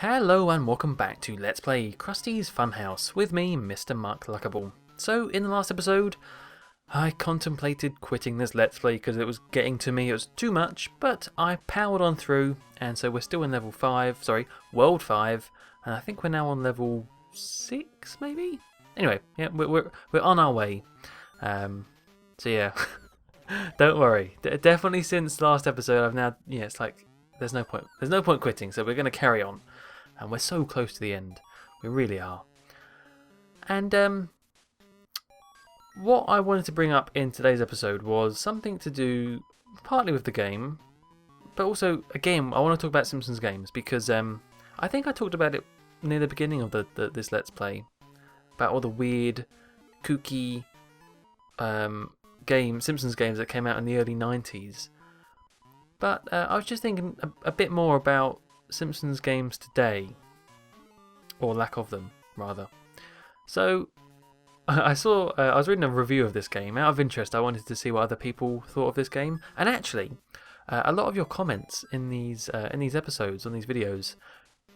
Hello and welcome back to Let's Play Krusty's Funhouse with me, Mr. Mark Luckable. So, in the last episode, I contemplated quitting this Let's Play because it was getting to me, it was too much, but I powered on through, and so we're still in World 5, and I think we're now on level 6, maybe? Anyway, yeah, we're on our way. So yeah, don't worry. Definitely since last episode, I've now, it's like, there's no point quitting, so we're going to carry on. And we're so close to the end. We really are. And what I wanted to bring up in today's episode was something to do partly with the game, but also, again, I want to talk about Simpsons games because I think I talked about it near the beginning of this Let's Play, about all the weird, kooky Simpsons games that came out in the early 90s. But I was just thinking a bit more about Simpsons games today, or lack of them, rather. So, I was reading a review of this game. Out of interest, I wanted to see what other people thought of this game. And actually, a lot of your comments in these episodes, on these videos,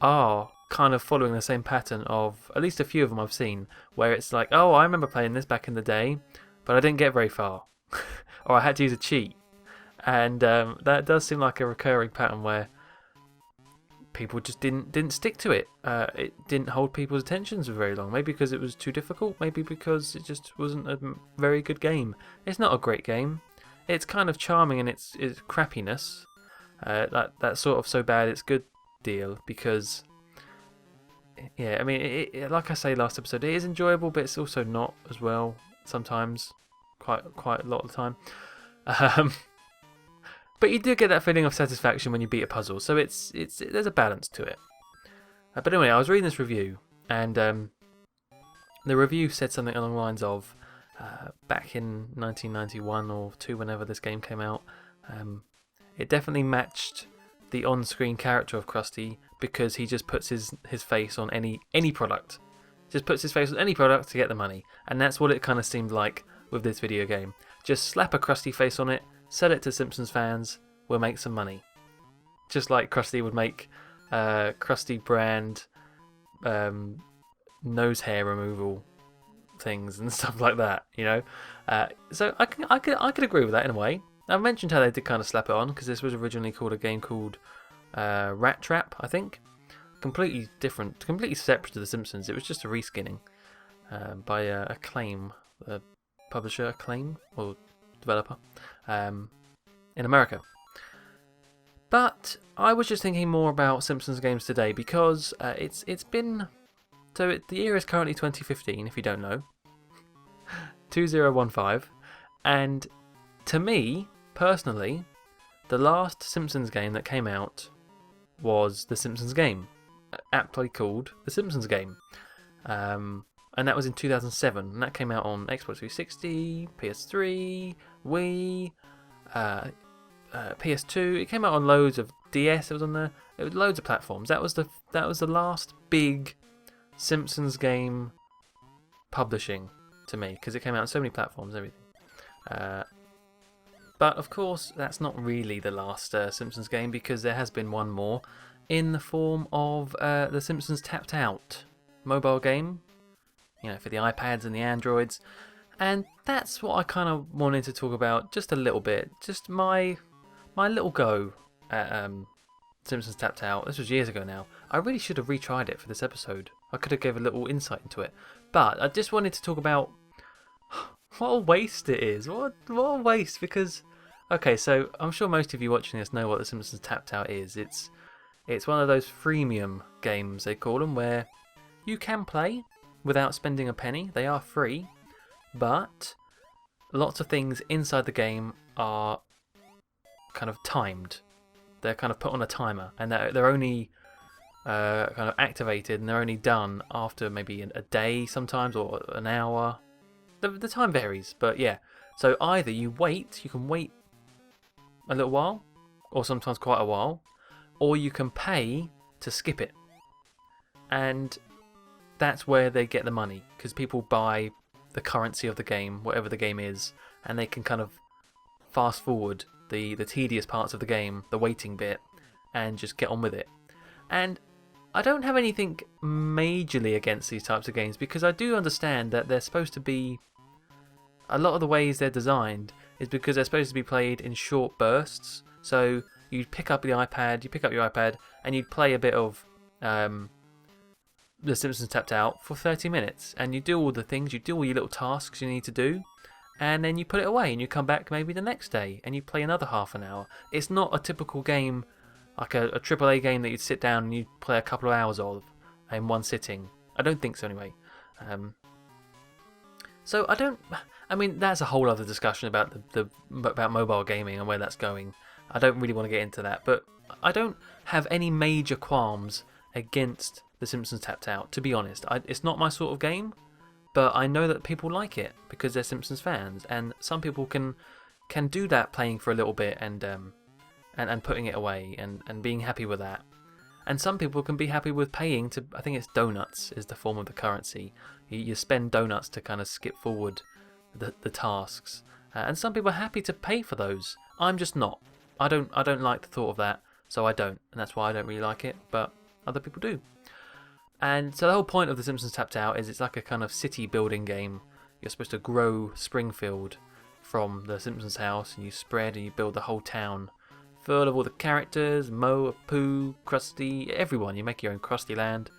are kind of following the same pattern of, at least a few of them I've seen, where it's like, oh, I remember playing this back in the day, but I didn't get very far. Or I had to use a cheat. And that does seem like a recurring pattern where people just didn't stick to it. It didn't hold people's attentions for very long. Maybe because it was too difficult. Maybe because it just wasn't a very good game. It's not a great game. It's kind of charming in its crappiness. That sort of so bad it's good deal. Because, yeah, I mean, like I say last episode, it is enjoyable, but it's also not as well sometimes. Quite a lot of the time. But you do get that feeling of satisfaction when you beat a puzzle, so there's a balance to it. But anyway, I was reading this review, and the review said something along the lines of, back in 1991 or 2, whenever this game came out, it definitely matched the on-screen character of Krusty because he just puts his face on any product. Just puts his face on any product to get the money, and that's what it kind of seemed like with this video game. Just slap a Krusty face on it, sell it to Simpsons fans, we'll make some money. Just like Krusty would make Krusty brand nose hair removal things and stuff like that, you know. So I could agree with that in a way. I mentioned how they did kind of slap it on because this was originally called a game called Rat Trap, I think. Completely different, completely separate to The Simpsons. It was just a reskinning by Acclaim, the publisher Acclaim or developer in America. But I was just thinking more about Simpsons games today because it's been the year is currently 2015 if you don't know, 2015, and to me personally the last Simpsons game that came out was the Simpsons game, aptly called the Simpsons game. And that was in 2007, and that came out on Xbox 360, PS3, Wii, PS2. It came out on loads of DS. It was on there. It was loads of platforms. That was the last big Simpsons game publishing to me because it came out on so many platforms and everything. But of course, that's not really the last Simpsons game because there has been one more in the form of the Simpsons Tapped Out mobile game. You know, for the iPads and the Androids, and that's what I kind of wanted to talk about just a little bit. Just my little go at Simpsons Tapped Out. This was years ago now. I really should have retried it for this episode. I could have gave a little insight into it, but I just wanted to talk about what a waste it is. What a waste because okay, so I'm sure most of you watching this know what the Simpsons Tapped Out is. It's one of those freemium games they call them where you can play without spending a penny. They are free, but lots of things inside the game are kind of timed. They're kind of put on a timer, and they're only kind of activated, and they're only done after maybe a day sometimes, or an hour. The time varies, but yeah. So either you can wait a little while, or sometimes quite a while, or you can pay to skip it. And that's where they get the money, because people buy the currency of the game, whatever the game is, and they can kind of fast forward the tedious parts of the game, the waiting bit, and just get on with it. And I don't have anything majorly against these types of games because I do understand that they're supposed to be. A lot of the ways they're designed is because they're supposed to be played in short bursts. So you'd pick up your iPad, and you'd play a bit of The Simpsons Tapped Out for 30 minutes, and you do all the things, you do all your little tasks you need to do, and then you put it away, and you come back maybe the next day, and you play another half an hour. It's not a typical game, like a AAA game that you'd sit down and you'd play a couple of hours of in one sitting. I don't think so anyway. So I mean, that's a whole other discussion about about mobile gaming and where that's going. I don't really want to get into that, but I don't have any major qualms against The Simpsons Tapped Out, to be honest. It's not my sort of game, but I know that people like it because they're Simpsons fans, and some people can do that, playing for a little bit and putting it away and being happy with that. And some people can be happy with paying to, I think it's donuts is the form of the currency. You spend donuts to kind of skip forward the tasks. And some people are happy to pay for those. I'm just not. I don't like the thought of that, so I don't. And that's why I don't really like it, but other people do. And so the whole point of The Simpsons Tapped Out is it's like a kind of city building game. You're supposed to grow Springfield from the Simpsons house, and you spread and you build the whole town full of all the characters, Moe, Pooh, Krusty, everyone. You make your own Krusty Land.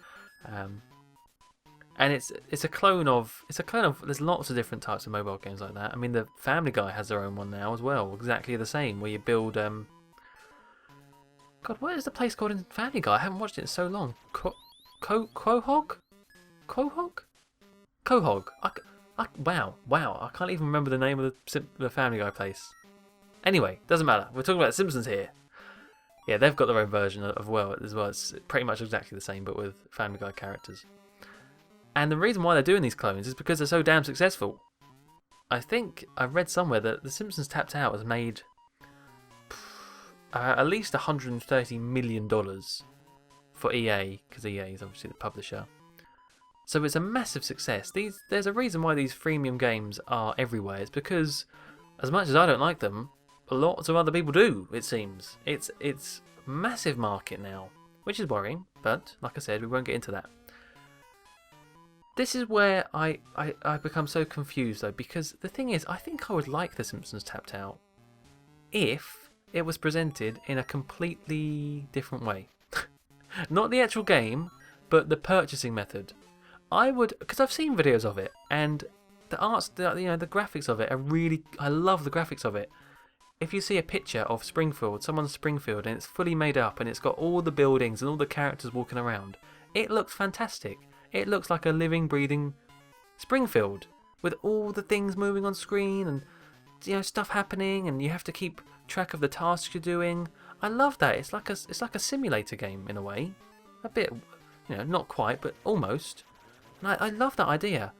And it's a clone of there's lots of different types of mobile games like that. I mean, the Family Guy has their own one now as well, exactly the same, where you build God, what is the place called in Family Guy? I haven't watched it in so long. Quahog? Wow, I can't even remember the name of the Family Guy place. Anyway, doesn't matter. We're talking about Simpsons here. Yeah, they've got their own version as well. It's pretty much exactly the same, but with Family Guy characters. And the reason why they're doing these clones is because they're so damn successful. I think I read somewhere that The Simpsons Tapped Out has made at least $130 million for EA, because EA is obviously the publisher. So it's a massive success. There's a reason why these freemium games are everywhere. It's because, as much as I don't like them, lots of other people do, it seems. It's a massive market now, which is worrying, but like I said, we won't get into that. This is where I become so confused, though, because the thing is, I think I would like The Simpsons Tapped Out if it was presented in a completely different way. Not the actual game, but the purchasing method. I would, because I've seen videos of it, and the arts, the graphics of it are really, I love the graphics of it. If you see a picture of Springfield, someone's Springfield, and it's fully made up, and it's got all the buildings and all the characters walking around, it looks fantastic. It looks like a living, breathing Springfield with all the things moving on screen and stuff happening, and you have to keep track of the tasks you're doing. I love that. It's like a simulator game in a way, a bit, not quite, but almost. And I love that idea.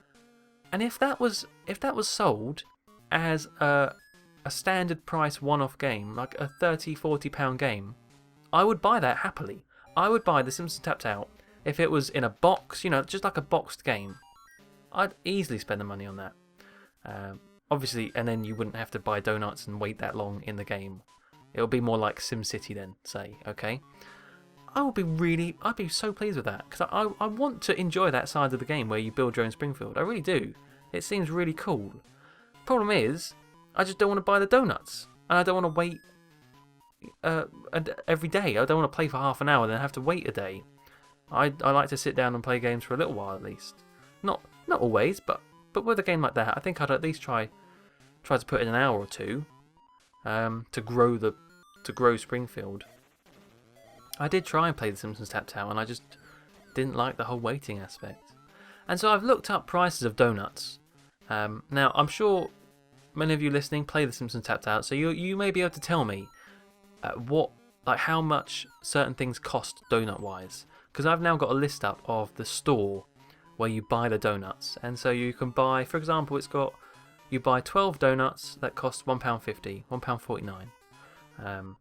And if that was sold as a standard price one-off game, like a £30-40 game, I would buy that happily. I would buy The Simpsons Tapped Out. If it was in a box, just like a boxed game, I'd easily spend the money on that. Obviously, and then you wouldn't have to buy donuts and wait that long in the game. It'll be more like SimCity then, say, okay? I'd be so pleased with that, because I want to enjoy that side of the game where you build your own Springfield. I really do. It seems really cool. Problem is, I just don't want to buy the donuts, and I don't want to wait every day. I don't want to play for half an hour and then have to wait a day. I like to sit down and play games for a little while at least. Not always, but with a game like that, I think I'd at least try to put in an hour or two to grow Springfield. I did try and play The Simpsons Tapped Out, and I just didn't like the whole waiting aspect. And so I've looked up prices of donuts. Now I'm sure many of you listening play The Simpsons Tapped Out, so you may be able to tell me how much certain things cost donut wise. Because I've now got a list up of the store where you buy the donuts. And so you can buy, for example, you buy 12 donuts that cost £1.50, £1.49.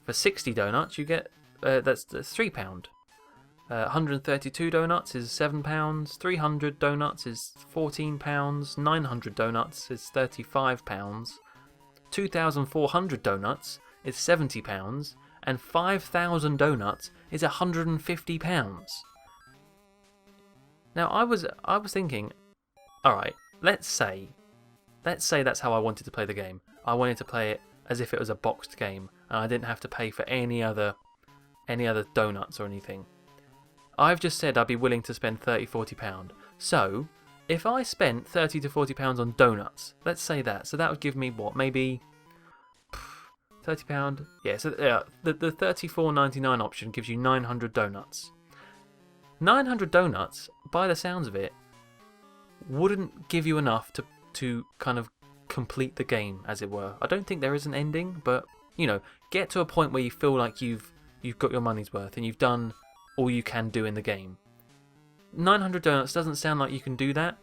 For 60 donuts, you get, that's £3. 132 donuts is £7, 300 donuts is £14, 900 donuts is £35, 2,400 donuts is £70, and 5,000 donuts is £150. Now I was thinking, all right, let's say that's how I wanted to play the game. I wanted to play it as if it was a boxed game, and I didn't have to pay for any other donuts or anything. I've just said I'd be willing to spend £30-40. So if I spent £30 to £40 on donuts, let's say that, so that would give me what, maybe £30? Yeah, so the $34.99 option gives you 900 donuts. 900 donuts, by the sounds of it, wouldn't give you enough to kind of complete the game, as it were. I don't think there is an ending, but get to a point where you feel like you've got your money's worth and you've done all you can do in the game. 900 donuts doesn't sound like you can do that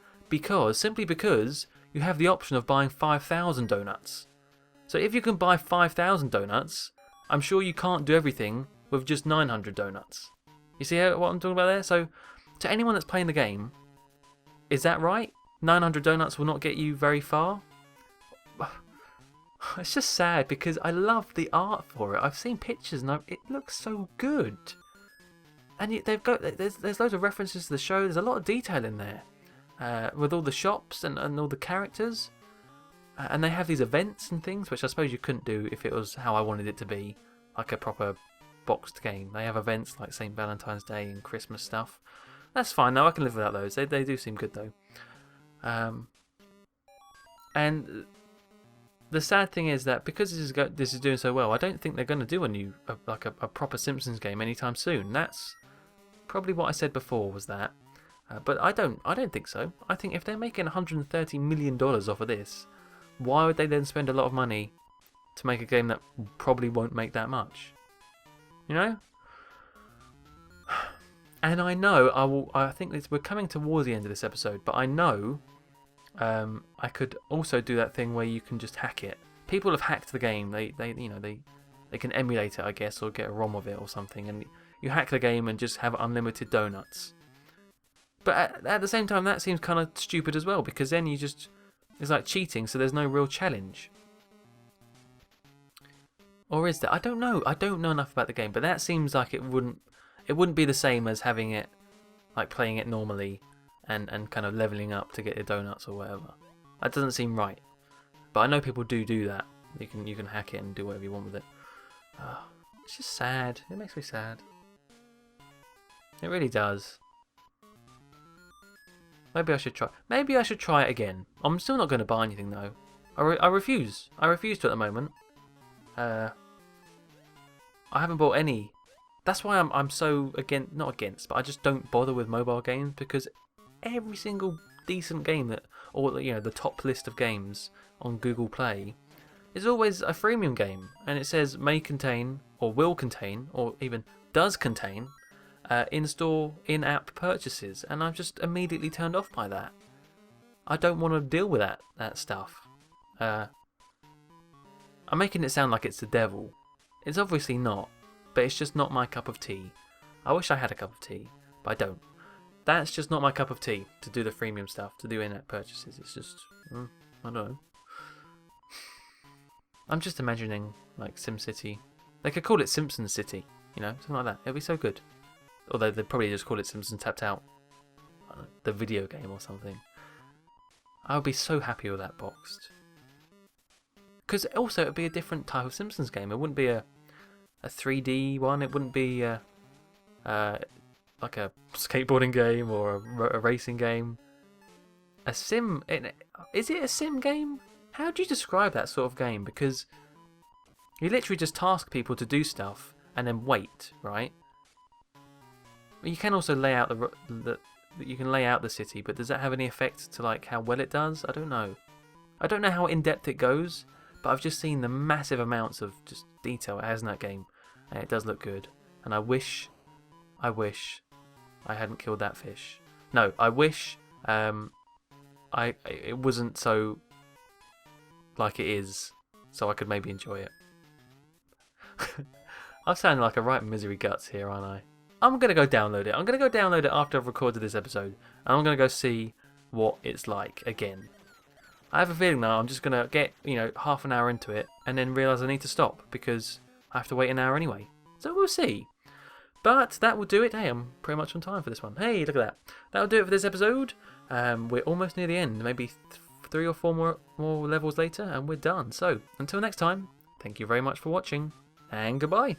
simply because you have the option of buying 5,000 donuts. So if you can buy 5,000 donuts, I'm sure you can't do everything with just 900 donuts. You see what I'm talking about there? So to anyone that's playing the game, is that right? 900 donuts will not get you very far? It's just sad because I love the art for it. I've seen pictures and it looks so good. And there's loads of references to the show. There's a lot of detail in there with all the shops and all the characters. And they have these events and things, which I suppose you couldn't do if it was how I wanted it to be, like a proper boxed game. They have events like St. Valentine's Day and Christmas stuff. That's fine, though. I can live without those. They do seem good, though. And the sad thing is that because this is doing so well, I don't think they're going to do a proper Simpsons game anytime soon. That's probably what I said before, was that. But I don't think so. I think if they're making $130 million off of this, why would they then spend a lot of money to make a game that probably won't make that much? And I know I think we're coming towards the end of this episode, but I know I could also do that thing where you can just hack it. People have hacked the game. They can emulate it, I guess, or get a ROM of it or something, and you hack the game and just have unlimited donuts. But at the same time, that seems kind of stupid as well, because then it's like cheating, so there's no real challenge. Or is there? I don't know. I don't know enough about the game, but that seems like it wouldn't be the same as having it, like playing it normally and kind of leveling up to get your donuts or whatever. That doesn't seem right. But I know people do that. You can hack it and do whatever you want with it. It's just sad. It makes me sad. It really does. Maybe I should try it again. I'm still not going to buy anything though. I refuse. I refuse to at the moment. I haven't bought any. That's why I'm so not against, but I just don't bother with mobile games, because every single decent game the top list of games on Google Play is always a freemium game, and it says may contain or will contain or even does contain in-store, in-app purchases, and I'm just immediately turned off by that. I don't want to deal with that stuff. I'm making it sound like it's the devil. It's obviously not, but it's just not my cup of tea. I wish I had a cup of tea, but I don't. That's just not my cup of tea, to do the freemium stuff, to do in-app purchases. It's just, I don't know. I'm just imagining, like, SimCity. They could call it Simpsons City, something like that. It'd be so good. Although they'd probably just call it Simpsons Tapped Out. I don't know, the video game or something. I would be so happy with that boxed. Because also it would be a different type of Simpsons game. It wouldn't be a 3D one. It wouldn't be like a skateboarding game or a racing game. Is it a sim game? How do you describe that sort of game? Because you literally just task people to do stuff and then wait, right? You can also lay out you can lay out the city, but does that have any effect to like how well it does? I don't know. I don't know how in depth it goes, but I've just seen the massive amounts of just detail it has in that game, and it does look good. And I wish I hadn't killed that fish. No, I wish it wasn't so like it is, so I could maybe enjoy it. I'm sounding like a right misery guts here, aren't I? I'm going to go download it. I'm going to go download it after I've recorded this episode, and I'm going to go see what it's like again. I have a feeling now I'm just going to get, half an hour into it and then realise I need to stop, because I have to wait an hour anyway. So we'll see. But that will do it. Hey, I'm pretty much on time for this one. Hey, look at that. That will do it for this episode. We're almost near the end. Maybe 3 or 4 more levels later and we're done. So until next time, thank you very much for watching and goodbye.